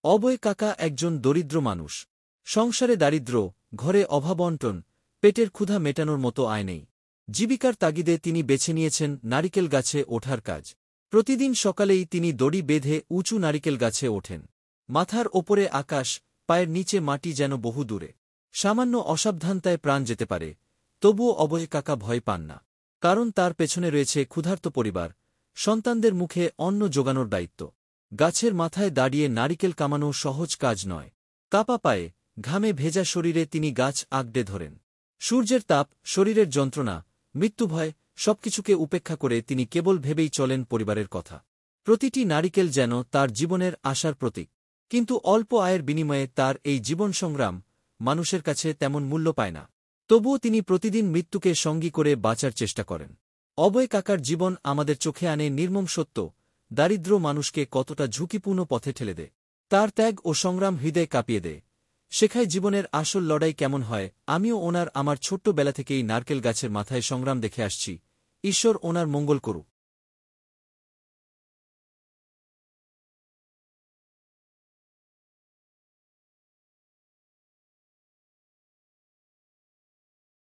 অভয় কাকা একজন দরিদ্র মানুষ। সংসারে দারিদ্র্য, ঘরে অভাবন্টন, পেটের ক্ষুধা মেটানোর মতো আয় নেই। জীবিকার তাগিদে তিনি বেছে নিয়েছেন নারিকেল গাছে ওঠার কাজ। প্রতিদিন সকালেই তিনি দড়ি বেঁধে উঁচু নারিকেল গাছে ওঠেন। মাথার ওপরে আকাশ, পায়ের নিচে মাটি যেন বহু দূরে। সামান্য অসাবধানতায় প্রাণ যেতে পারে, তবুও অভয় কাকা ভয় পান না। কারণ তার পেছনে রয়েছে ক্ষুধার্ত পরিবার, সন্তানদের মুখে অন্ন জোগানোর দায়িত্ব। গাছের মাথায় দাঁড়িয়ে নারিকেল কামানো সহজ কাজ নয়। কাপা পায়ে, ঘামে ভেজা শরীরে তিনি গাছ আঁকড়ে ধরেন। সূর্যের তাপ, শরীরের যন্ত্রণা, মৃত্যুভয় সবকিছুকে উপেক্ষা করে তিনি কেবল ভেবেই চলেন পরিবারের কথা। প্রতিটি নারিকেল যেন তার জীবনের আশার প্রতীক। কিন্তু অল্প আয়ের বিনিময়ে তার এই জীবন সংগ্রাম মানুষের কাছে তেমন মূল্য পায় না। তবুও তিনি প্রতিদিন মৃত্যুকে সঙ্গী করে বাঁচার চেষ্টা করেন। অভয় কাকার জীবন আমাদের চোখে আনে নির্মম সত্য, দারিদ্র মানুষকে কতটা ঝুঁকিপূর্ণ পথে ঠেলে দেয়। তার ত্যাগ ও সংগ্রাম হৃদয় কাঁপিয়ে দেয়। শেখায় জীবনের আসল লড়াই কেমন হয়। আমিও আমার ছোট্ট বেলা থেকেই নারকেল গাছের মাথায় সংগ্রাম দেখে আসছি। ঈশ্বর ওনার মঙ্গল করুক।